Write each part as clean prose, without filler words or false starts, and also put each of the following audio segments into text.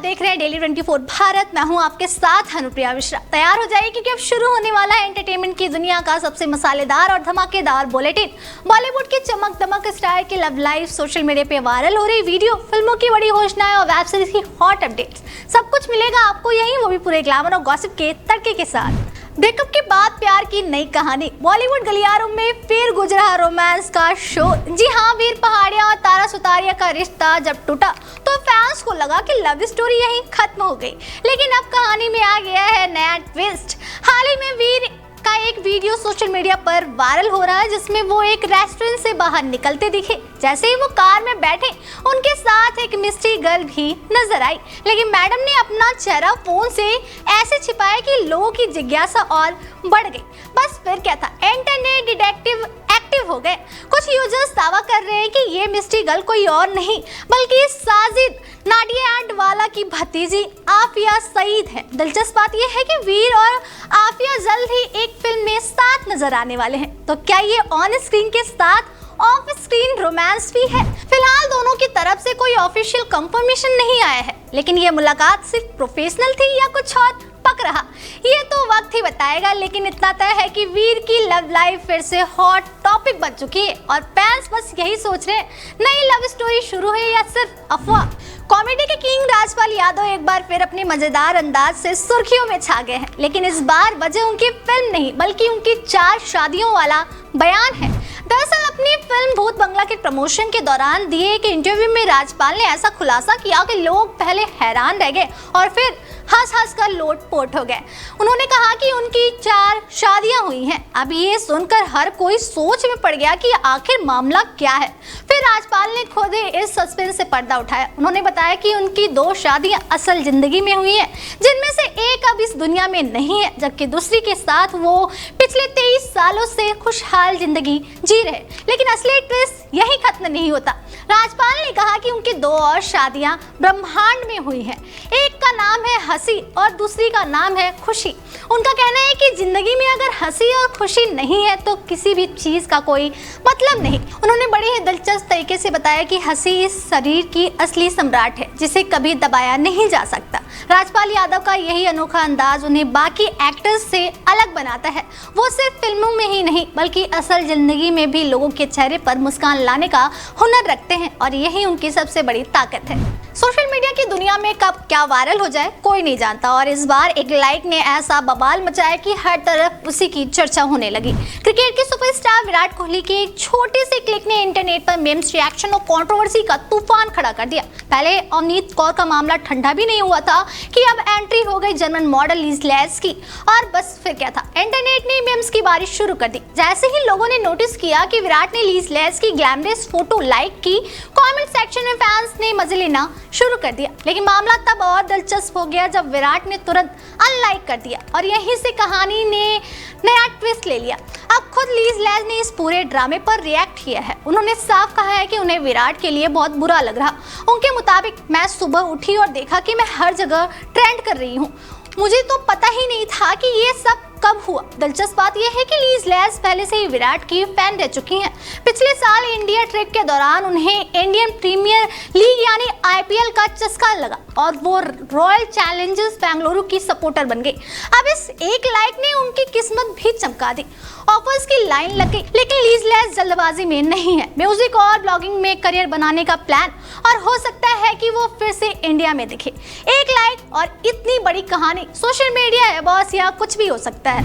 देख रहे हैं डेली 24 भारत। मैं हूं आपके साथ अनुप्रिया मिश्रा। तैयार हो जाइए क्योंकि अब शुरू होने वाला है एंटरटेनमेंट की दुनिया का सबसे मसालेदार और धमाकेदार बुलेटिन। बॉलीवुड की चमक दमक स्टार की लव लाइफ, सोशल मीडिया पे वायरल हो रही वीडियो, फिल्मों की बड़ी घोषणाएं और वेब सीरीज की हॉट अपडेट्स, सब कुछ मिलेगा आपको यहीं, वो भी पूरे ग्लैमर और गॉसिप के तड़के के साथ। ब्रेकअप के बाद प्यार की नई कहानी, बॉलीवुड गलियारों में फिर गुजरा रोमांस का शो। जी हाँ, वीर पहाड़िया और तारा सुतारिया का रिश्ता जब टूटा तो फैंस को लगा कि लव स्टोरी यहीं खत्म हो गई, लेकिन अब कहानी में आ गया है नया ट्विस्ट। हाल ही में वीर का एक वीडियो सोशल मीडिया पर वायरल हो रहा है जिसमें वो एक रेस्टोरेंट से बाहर निकलते दिखे। जैसे ही वो कार में बैठे उनके साथ एक मिस्ट्री गर्ल भी नजर आई, लेकिन मैडम ने अपना चेहरा फोन से ऐसे छिपाया कि लोगों की जिज्ञासा और बढ़ गई। बस फिर क्या था, इंटरनेट डिटेक्टिव एक्टिव हो गए। कुछ यूजर्स दावा कर रहे हैं कि ये मिस्ट्री गर्ल कोई और नहीं बल्कि साजिद नाडियाडवाला की भतीजी आफिया सईद है। दिलचस्प बात यह है कि वीर और आफिया जल्द ही एक फिल्म में साथ नजर आने वाले हैं। तो क्या ये ऑन स्क्रीन के साथ ऑफ स्क्रीन रोमांस भी है? फिलहाल दोनों की तरफ से कोई ऑफिशियल कंफर्मेशन नहीं आया है, लेकिन ये मुलाकात सिर्फ प्रोफेशनल थी या कुछ और पक रहा, ये तो वक्त ही बताएगा। लेकिन इतना तय है कि वीर की लव लाइफ फिर से हॉट टॉपिक बन चुकी है और फैंस बस यही सोच रहे हैं, नई लव स्टोरी शुरू है या सिर्फ अफवाह। कॉमेडी के किंग राजपाल यादव एक बार फिर अपने मजेदार अंदाज से सुर्खियों में छा गए हैं, लेकिन इस बार वजह उनकी फिल्म नहीं बल्कि उनकी 4 शादियों वाला बयान है। दरअसल अपनी फिल्म भूत बंगला के प्रमोशन के दौरान दिए एक इंटरव्यू में राजपाल ने ऐसा खुलासा किया कि लोग पहले हैरान रह गए और फिर हंस कर लोटपोट हो गए। उन्होंने कहा कि उनकी 4 शादियां हुई हैं। अब ये सुनकर हर कोई सोच में पड़ गया कि आखिर मामला क्या है। फिर राजपाल ने खुद इस सस्पेंस से पर्दा उठाया। उन्होंने बताया कि उनकी 2 शादियां असल जिंदगी में हुई हैं, जिनमें से एक अब इस दुनिया में नहीं है, जबकि दूसरी के साथ वो पिछले 23 सालों से खुशहाल जिंदगी जी रहे। लेकिन असली ट्विस्ट यही खत्म नहीं होता। राजपाल ने कहा कि उनकी 2 और शादियां ब्रह्मांड में हुई हैं। एक का नाम है हंसी और दूसरी का नाम है खुशी। उनका कहना है कि जिंदगी में अगर हंसी और खुशी नहीं है तो किसी भी चीज का कोई मतलब नहीं। उन्होंने बड़े ही दिलचस्प तरीके से बताया कि हंसी इस शरीर की असली सम्राट है जिसे कभी दबाया नहीं जा सकता। राजपाल यादव का यही अनोखा अंदाज उन्हें बाकी एक्टर्स से अलग बनाता है। वो सिर्फ फिल्मों में ही नहीं बल्कि असल जिंदगी में भी लोगों के चेहरे पर मुस्कान लाने का हुनर रखते हैं और यही उनकी सबसे बड़ी ताकत है। सोशल मीडिया की दुनिया में कब क्या वायरल हो जाए कोई नहीं जानता और इस बार एक लाइक ने ऐसा बवाल मचाया कि हर तरफ उसी की चर्चा होने लगी। क्रिकेट के सुपरस्टार विराट कोहली के एक छोटे से क्लिक ने इंटरनेट पर मेम्स, रिएक्शन और कंट्रोवर्सी का तूफान खड़ा कर दिया। पहले अवनीत कौर का मामला ठंडा भी नहीं हुआ था कि अब एंट्री हो गई जर्मन मॉडल लीज लेस की, और बस फिर क्या था, इंटरनेट ने मेम्स की बारिश शुरू कर दी। जैसे ही लोगों ने नोटिस किया कि विराट ने लीज लेस की ग्लैमरस फोटो लाइक की, कमेंट सेक्शन में फैंस ने मजे लेना शुरू कर दिया। लेकिन मामला तब और दिलचस्प हो गया जब विराट ने तुरंत अनलाइक कर दिया और यहीं से कहानी ने नया ट्विस्ट ले लिया। अब खुद लीज लेस ने इस पूरे ड्रामे पर रिएक्ट किया है। उन्होंने साफ कहा है कि उन्हें विराट के लिए बहुत बुरा लग रहा। उनके मुताबिक, मैं सुबह उठी और देखा कि मैं हर जगह ट्रेंड कर रही हूँ। मुझे तो पता ही नहीं था कि ये सब कब हुआ। दिलचस्प बात यह है कि लीज लेस पहले से ही विराट की फैन रह चुकी हैं। पिछले साल इंडिया ट्रिप के दौरान उन्हें इंडियन प्रीमियर लीग यानी IPL का चस्का लगा और वो रॉयल चैलेंजर्स बेंगलुरु की सपोर्टर बन गई। अब इस एक लाइक ने उनकी किस्मत भी चमका दी। ऑफर्स की लाइन लग गई, लेकिन लीज लेस जल्दबाजी में नहीं है। म्यूजिक और ब्लॉगिंग में करियर बनाने का प्लान, और हो सकता है कि वो फिर से इंडिया में दिखे। एक लाइक और इतनी बड़ी कहानी, सोशल मीडिया है बॉस, या कुछ भी हो सकता है।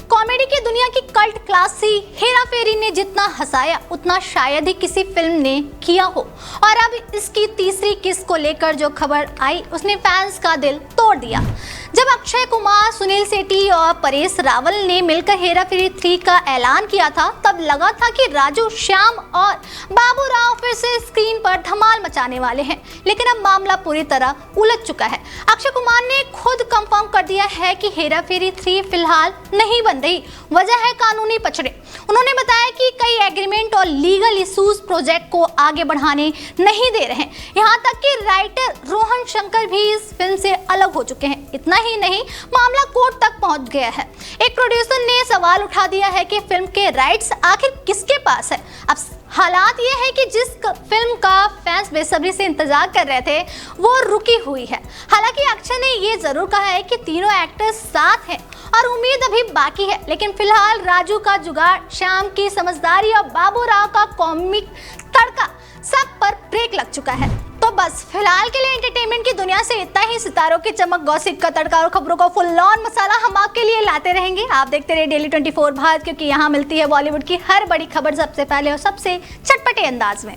कॉमेडी की दुनिया की कल्ट क्लासी हेरा फेरी ने जितना हंसाया उतना शायद ही किसी फिल्म ने किया हो, और अब इसकी तीसरी किस्त को लेकर जो खबर आई उसने फैंस का दिल तोड़ दिया। जब अक्षय कुमार, सुनील शेट्टी और परेश रावल ने मिलकर हेरा फेरी 3 का ऐलान किया था, तब लगा था कि राजू श्याम और बाबू राव फिर से स्क्रीन पर धमाल मचाने वाले हैं। लेकिन अब मामला पूरी तरह उलझ चुका है। अक्षय कुमार ने खुद कंफर्म कर दिया है कि हेरा फेरी 3 फिलहाल नहीं बन रही। वजह है कानूनी पचड़े। उन्होंने बताया कि कई एग्रीमेंट और लीगल इश्यूज प्रोजेक्ट को आगे बढ़ाने नहीं दे रहे हैं। यहाँ तक कि राइटर रोहन शंकर भी इस फिल्म से अलग हो चुके हैं। इतना ही नहीं, मामला कोर्ट तक पहुंच गया है। एक प्रोड्यूसर ने सवाल उठा दिया है कि फिल्म के राइट्स आखिर किसके पास है। अब हालात ये है कि जिस फिल्म का फैंस बेसब्री से इंतजार कर रहे थे वो रुकी हुई है। हालांकि अक्षय ने ये जरूर कहा है कि तीनों एक्टर्स साथ हैं और उम्मीद अभी बाकी है, लेकिन फिलहाल राजू का जुगाड़, श्याम की समझदारी और बाबू राव का कॉमिक तड़का सब पर ब्रेक लग चुका है। तो बस फिलहाल के लिए एंटरटेनमेंट की दुनिया से इतना ही। सितारों की चमक, गॉसिप का तड़का और खबरों का फुल ऑन मसाला हम आपके लिए लाते रहेंगे। आप देखते रहिए डेली 24 भारत, क्योंकि यहाँ मिलती है बॉलीवुड की हर बड़ी खबर सबसे पहले और सबसे चटपटे अंदाज में।